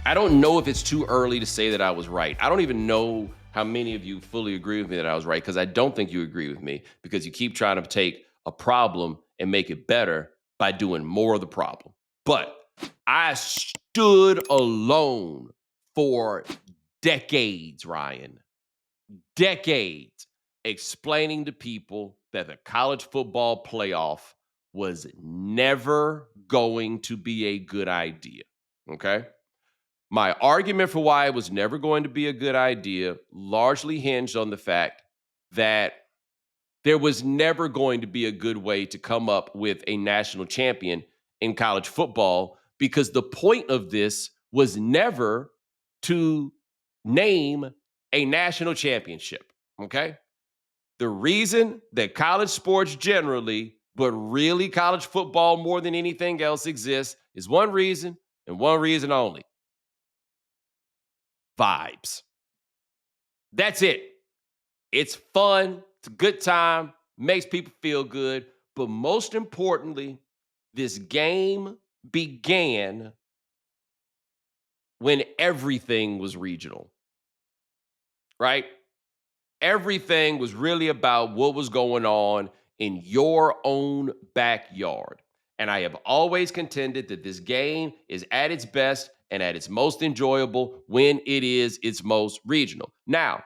I don't know if it's too early to say that I was right. I don't even know how many of you fully agree with me that I was right, because I don't think you agree with me, because you keep trying to take a problem and make it better by doing more of the problem. But I stood alone for decades, Ryan, decades, explaining to people that the college football playoff was never going to be a good idea. Okay. My argument for why it was never going to be a good idea largely hinged on the fact that there was never going to be a good way to come up with a national champion in college football, because the point of this was never to name a national championship. Okay. The reason that college sports generally, but really college football more than anything else exists, is one reason and one reason only: vibes. That's it. It's fun. It's a good time. Makes people feel good. But most importantly, this game began when everything was regional, right? Everything was really about what was going on in your own backyard. And I have always contended that this game is at its best and at its most enjoyable when it is its most regional. Now,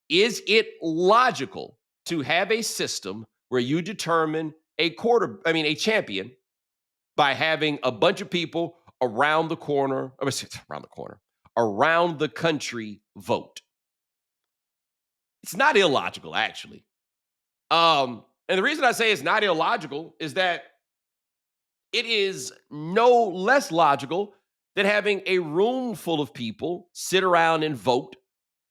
is it logical to have a system where you determine a champion by having a bunch of people around the corner, around the country vote? It's not illogical, actually. And the reason I say it's not illogical is that it is no less logical than having a room full of people sit around and vote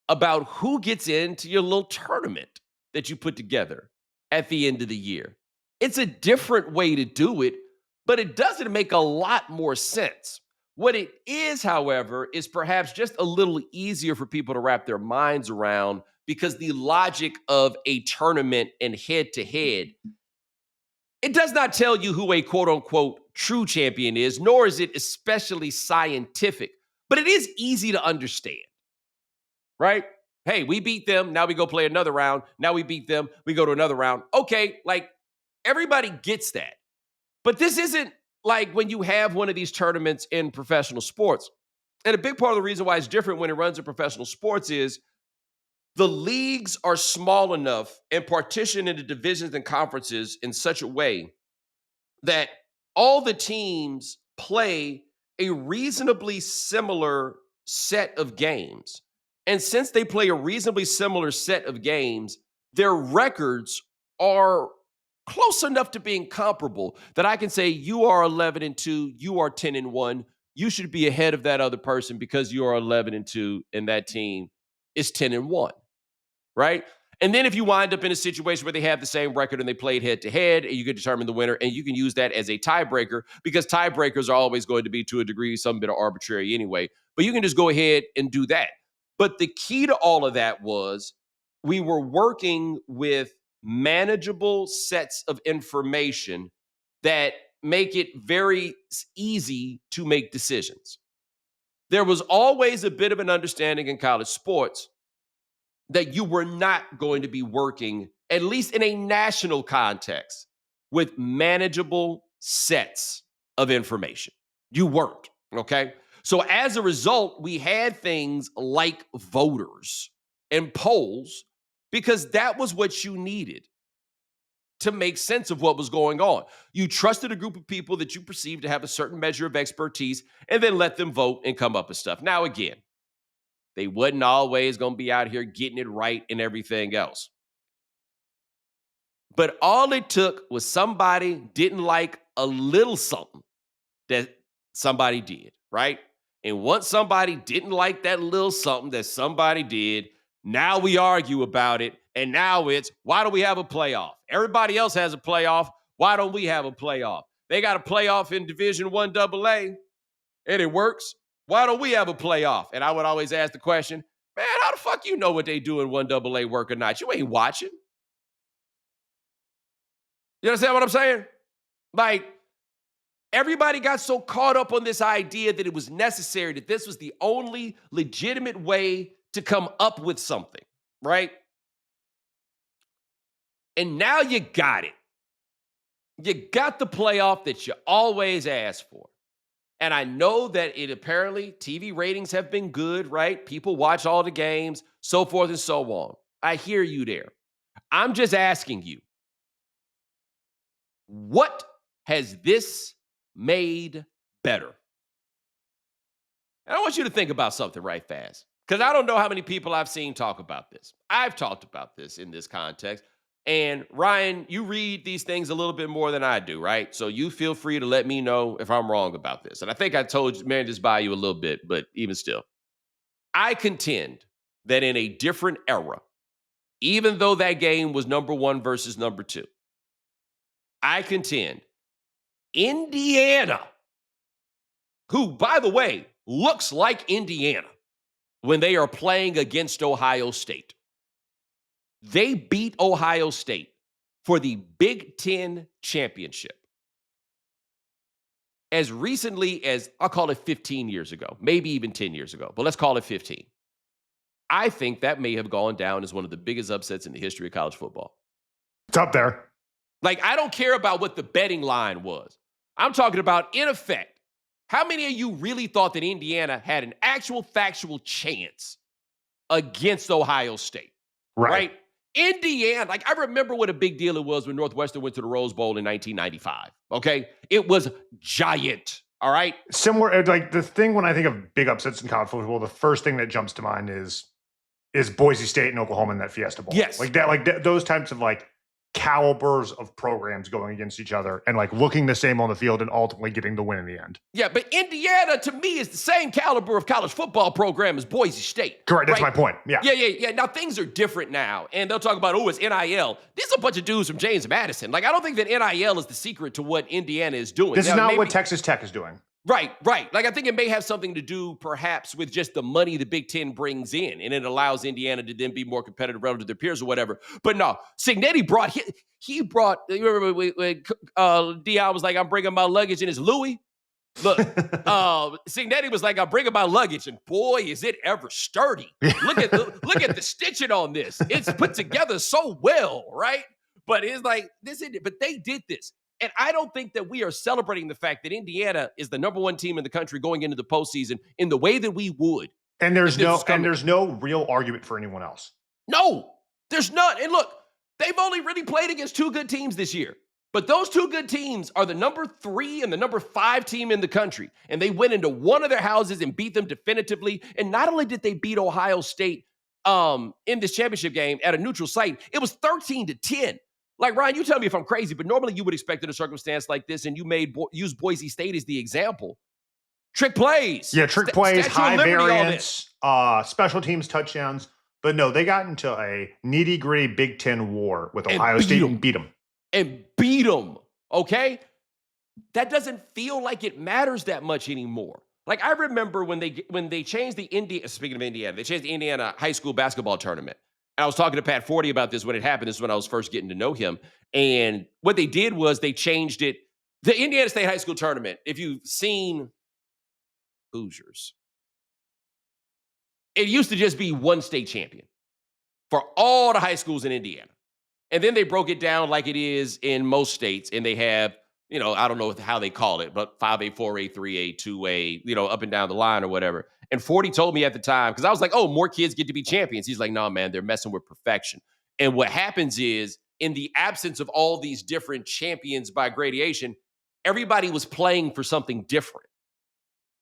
about who gets into your little tournament that you put together at the end of the year. It's a different way to do it, but it doesn't make a lot more sense. What it is, however, is perhaps just a little easier for people to wrap their minds around, because the logic of a tournament and head to head, it does not tell you who a quote unquote true champion is, nor is it especially scientific, but it is easy to understand, right? Hey, we beat them. Now we go play another round. Now we beat them. We go to another round. Okay, like everybody gets that. But this isn't like when you have one of these tournaments in professional sports. And a big part of the reason why it's different when it runs in professional sports is the leagues are small enough and partitioned into divisions and conferences in such a way that all the teams play a reasonably similar set of games. And since they play a reasonably similar set of games, their records are close enough to being comparable that I can say you are 11-2, you are 10-1. You should be ahead of that other person because you are 11-2 and that team is 10-1, right? And then if you wind up in a situation where they have the same record and they played head to head, and you can determine the winner, and you can use that as a tiebreaker, because tiebreakers are always going to be, to a degree, some bit of arbitrary anyway. But you can just go ahead and do that. But the key to all of that was we were working with manageable sets of information that make it very easy to make decisions. There was always a bit of an understanding in college sports that you were not going to be working, at least in a national context, with manageable sets of information. You weren't, okay? So as a result, we had things like voters and polls, because that was what you needed to make sense of what was going on. You trusted a group of people that you perceived to have a certain measure of expertise, and then let them vote and come up with stuff. Now, again, they wasn't always going to be out here getting it right and everything else. But all it took was somebody didn't like a little something that somebody did, right? And once somebody didn't like that little something that somebody did, now we argue about it. And now it's, why do we have a playoff? Everybody else has a playoff. Why don't we have a playoff? They got a playoff in Division One AA, and it works. Why don't we have a playoff? And I would always ask the question, man, how the fuck you know what they do in 1AA work or not? You ain't watching. You understand what I'm saying? Like, Everybody got so caught up on this idea that it was necessary, that this was the only legitimate way to come up with something, right? And now you got it. You got the playoff that you always asked for. And I know that it apparently TV ratings have been good, right? People watch all the games, so forth and so on. I hear you there. I'm just asking you, what has this made better? And I want you to think about something right fast, because I don't know how many people I've seen talk about this. I've talked about this in this context. And Ryan, you read these things a little bit more than I do, right? So you feel free to let me know if I'm wrong about this. And I think I told you, man, this by you a little bit, but even still, I contend that in a different era, even though that game was number one versus number two, I contend Indiana, who, by the way, looks like Indiana when they are playing against Ohio State. They beat Ohio State for the Big Ten championship as recently as, I'll call it 15 years ago, maybe even 10 years ago, but let's call it 15. I think that may have gone down as one of the biggest upsets in the history of college football. It's up there. Like, I don't care about what the betting line was. I'm talking about, in effect, how many of you really thought that Indiana had an actual factual chance against Ohio State? Right? Indiana, like, I remember what a big deal it was when Northwestern went to the Rose Bowl in 1995. Okay? It was giant. All right? Similar, like, the thing when I think of big upsets in college football, the first thing that jumps to mind is Boise State and Oklahoma in that Fiesta Bowl. Yes. Those types of, like, calibers of programs going against each other and, like, looking the same on the field and ultimately getting the win in the end. Yeah, but Indiana, to me, is the same caliber of college football program as Boise State. Correct. That's right? my point. Yeah. Yeah. Now, things are different now. And they'll talk about, oh, it's NIL. These are a bunch of dudes from James Madison. Like, I don't think that NIL is the secret to what Indiana is doing. This is not what Texas Tech is doing. Right. Like, I think it may have something to do perhaps with just the money the Big Ten brings in, and it allows Indiana to then be more competitive relative to their peers or whatever. But no, Cignetti brought, he brought, you remember when Dion was like, I'm bringing my luggage, and it's Louis. Look, Cignetti was like, I'm bringing my luggage, and boy, is it ever sturdy. Look at the stitching on this. It's put together so well, right? But it's like, but they did this. And I don't think that we are celebrating the fact that Indiana is the number one team in the country going into the postseason in the way that we would. And there's no real argument for anyone else. No, there's none. And look, they've only really played against two good teams this year. But those two good teams are the number 3 and the number 5 team in the country. And they went into one of their houses and beat them definitively. And not only did they beat Ohio State in this championship game at a neutral site, it was 13-10. Like, Ryan, you tell me if I'm crazy, but normally you would expect in a circumstance like this, and you use Boise State as the example. Trick plays. Yeah, trick plays, high variance, special teams touchdowns. But no, they got into a nitty-gritty Big Ten war with Ohio State and beat them. And beat them, okay? That doesn't feel like it matters that much anymore. Like, I remember when they changed speaking of Indiana, they changed the Indiana high school basketball tournament. I was talking to Pat Forty about this when it happened. This is when I was first getting to know him. And what they did was they changed it. The Indiana State High School Tournament, if you've seen Hoosiers, it used to just be one state champion for all the high schools in Indiana. And then they broke it down like it is in most states. And they have, I don't know how they call it, but 5A, 4A, 3A, 2A, up and down the line or whatever. And 40 told me at the time, because I was like, oh, more kids get to be champions. He's like, no, man, they're messing with perfection. And what happens is, in the absence of all these different champions by gradation, everybody was playing for something different.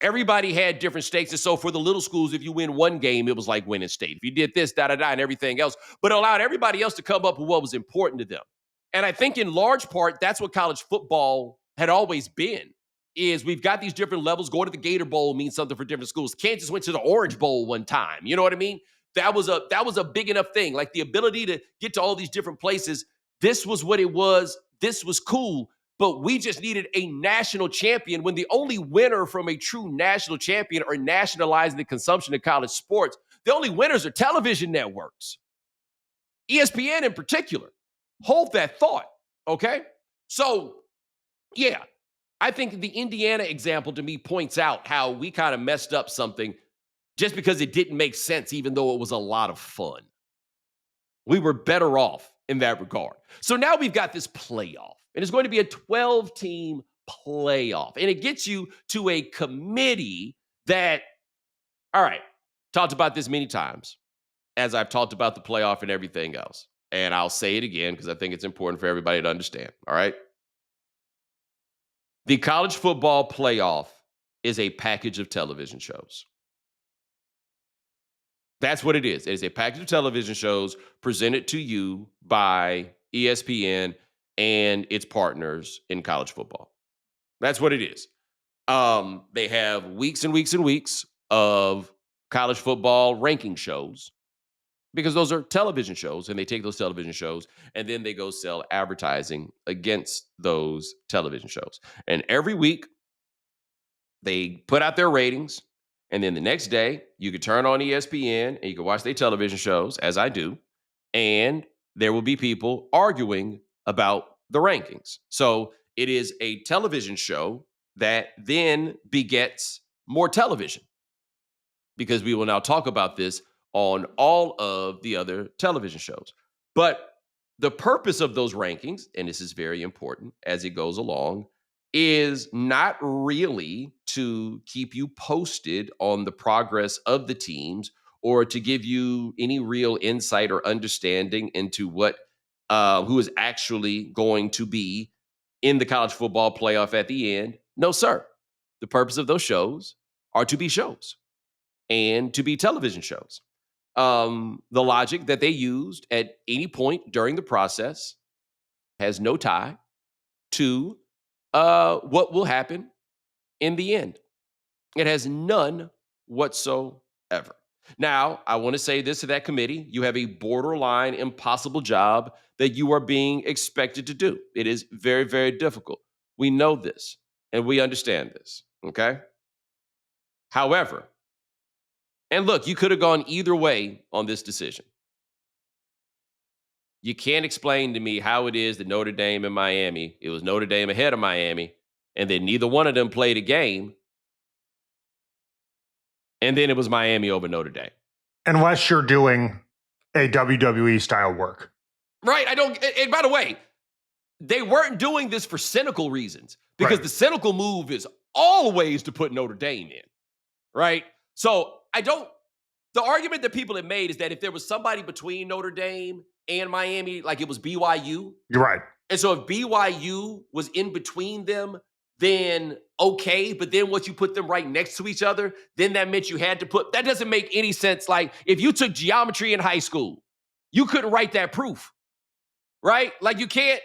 Everybody had different stakes. And so for the little schools, if you win one game, it was like winning state. If you did this, and everything else, but it allowed everybody else to come up with what was important to them. And I think in large part, that's what college football had always been. Is we've got these different levels. Going to the Gator Bowl means something for different schools. Kansas went to the Orange Bowl one time. You know what I mean? That was a big enough thing. Like, the ability to get to all these different places. This was what it was. This was cool. But we just needed a national champion, when the only winner from a true national champion or nationalizing the consumption of college sports, the only winners are television networks. ESPN in particular. Hold that thought. Okay? So, yeah. I think the Indiana example to me points out how we kind of messed up something just because it didn't make sense, even though it was a lot of fun. We were better off in that regard. So now we've got this playoff, and it's going to be a 12-team playoff. And it gets you to a committee that, all right, talked about this many times as I've talked about the playoff and everything else. And I'll say it again because I think it's important for everybody to understand. All right. The college football playoff is a package of television shows. That's what it is. It is a package of television shows presented to you by ESPN and its partners in college football. That's what it is. They have weeks and weeks and weeks of college football ranking shows because those are television shows, and they take those television shows and then they go sell advertising against those television shows. And every week they put out their ratings, and then the next day you could turn on ESPN and you can watch their television shows, as I do, and there will be people arguing about the rankings. So it is a television show that then begets more television, because we will now talk about this on all of the other television shows. But the purpose of those rankings, and this is very important as it goes along, is not really to keep you posted on the progress of the teams or to give you any real insight or understanding into what who is actually going to be in the college football playoff at the end. No, sir. The purpose of those shows are to be shows and to be television shows. The logic that they used at any point during the process has no tie to what will happen in the end. It has none whatsoever. Now, I want to say this to that committee. You have a borderline impossible job that you are being expected to do. It is very, very difficult. We know this and we understand this. Okay. However, and look, you could have gone either way on this decision. You can't explain to me how it is that Notre Dame and Miami, it was Notre Dame ahead of Miami, and then neither one of them played a game, and then it was Miami over Notre Dame. Unless you're doing a WWE style work. Right. I don't. And by the way, they weren't doing this for cynical reasons, because the cynical move is always to put Notre Dame in. Right. So the argument that people have made is that if there was somebody between Notre Dame and Miami, like it was BYU. You're right. And so if BYU was in between them, then okay. But then once you put them right next to each other, then that meant you had to that doesn't make any sense. Like if you took geometry in high school, you couldn't write that proof, right? Like you can't,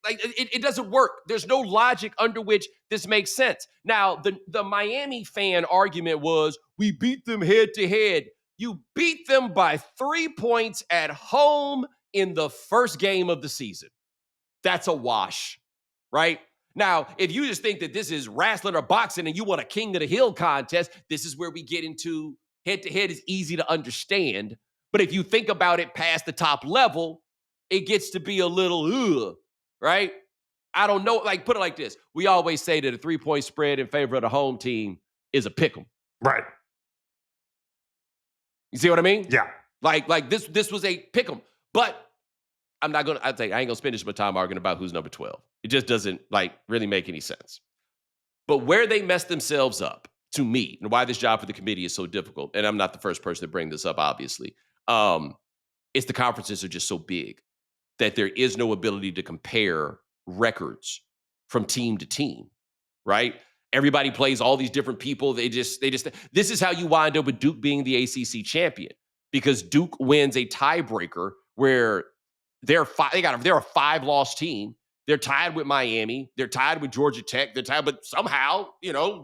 it doesn't work. There's no logic under which this makes sense. Now, the Miami fan argument was, we beat them head to head. You beat them by 3 points at home in the first game of the season. That's a wash, right? Now, if you just think that this is wrestling or boxing and you want a king of the hill contest, this is where we get into head-to-head is easy to understand. But if you think about it past the top level, it gets to be a little, right? I don't know. Like, put it like this. We always say that a 3-point spread in favor of the home team is a pick 'em. Right. You see what I mean? Yeah. Like this was a pick 'em. But I ain't gonna spend this much time arguing about who's number 12. It just doesn't really make any sense. But where they messed themselves up, to me, and why this job for the committee is so difficult, and I'm not the first person to bring this up, obviously, it's the conferences are just so big that there is no ability to compare records from team to team, right? Everybody plays all these different people. This is how you wind up with Duke being the ACC champion, because Duke wins a tiebreaker where they're a 5-loss team. They're tied with Miami. They're tied with Georgia Tech. They're tied, but somehow,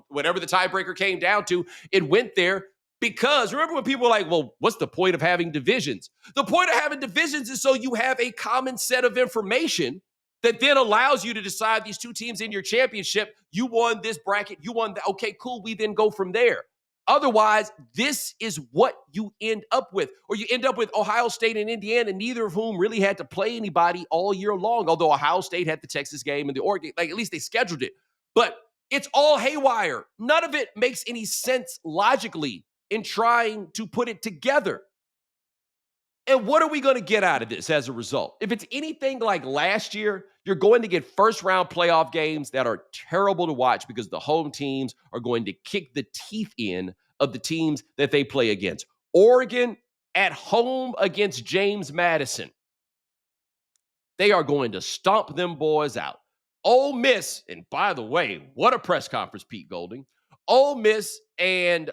whatever the tiebreaker came down to, it went there. Because remember when people were like, well, what's the point of having divisions? The point of having divisions is so you have a common set of information that then allows you to decide these two teams in your championship. You won this bracket. You won that. Okay, cool. We then go from there. Otherwise, this is what you end up with. Or you end up with Ohio State and Indiana, neither of whom really had to play anybody all year long. Although Ohio State had the Texas game and the Oregon, at least they scheduled it. But It's all haywire. None of it makes any sense logically in trying to put it together. And what are we going to get out of this as a result? If it's anything like last year, you're going to get first-round playoff games that are terrible to watch because the home teams are going to kick the teeth in of the teams that they play against. Oregon at home against James Madison. They are going to stomp them boys out. Ole Miss, and by the way, what a press conference, Pete Golding. Ole Miss and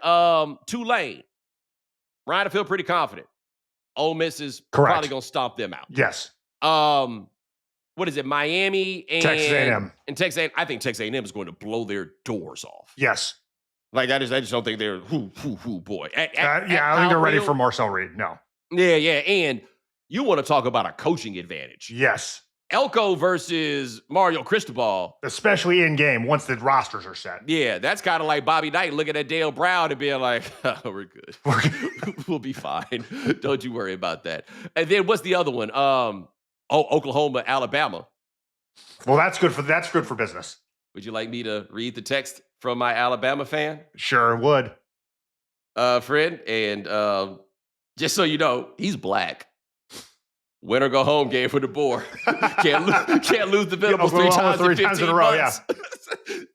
Tulane. Ryan, I feel pretty confident. Ole Miss is probably going to stomp them out. Yes. What is it? Miami and Texas A&M. And Texas A&M. I think Texas A&M is going to blow their doors off. Yes. Like I just don't think they're boy. I don't think they're ready for Marcel Reed. No. Yeah. And you want to talk about a coaching advantage? Yes. Elko versus Mario Cristobal. Especially in game once the rosters are set. Yeah, that's kind of like Bobby Knight looking at Dale Brown and being like, oh, we're good. We'll be fine. Don't you worry about that. And then what's the other one? Oklahoma, Alabama. Well, that's good for business. Would you like me to read the text from my Alabama fan? Sure would. Friend, and just so you know, he's black. Win or go home game for the board. Can't lose the Venables three times in a row. Yeah.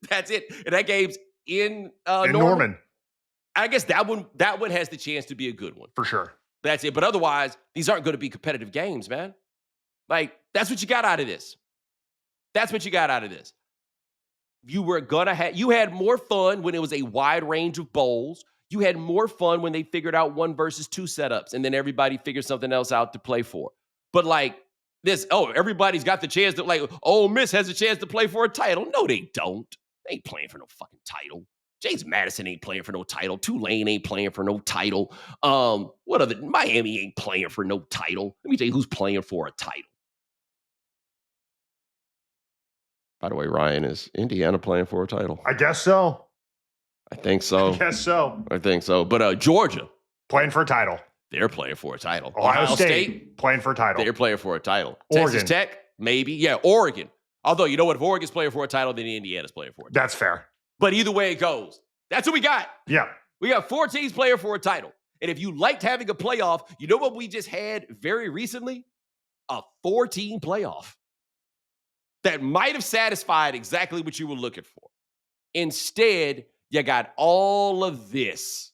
That's it. And that game's in Norman. I guess that one has the chance to be a good one. For sure. That's it. But otherwise, these aren't going to be competitive games, man. Like, that's what you got out of this. You had more fun when it was a wide range of bowls. You had more fun when they figured out 1 versus 2 setups, and then everybody figured something else out to play for. But like this, everybody's got the chance to, like, Ole Miss has a chance to play for a title. No, they don't. They ain't playing for no fucking title. James Madison ain't playing for no title. Tulane ain't playing for no title. Miami ain't playing for no title. Let me tell you who's playing for a title. By the way, Ryan, is Indiana playing for a title? I guess so. I think so. But Georgia. Playing for a title. They're playing for a title. Ohio State playing for a title. They're playing for a title. Oregon. Texas Tech, maybe. Yeah, Oregon. Although, you know what? If Oregon's playing for a title, then Indiana's playing for a title. That's fair. But either way it goes, that's what we got. Yeah. We got 4 teams playing for a title. And if you liked having a playoff, you know what we just had very recently? A 4-team playoff that might have satisfied exactly what you were looking for. Instead, you got all of this.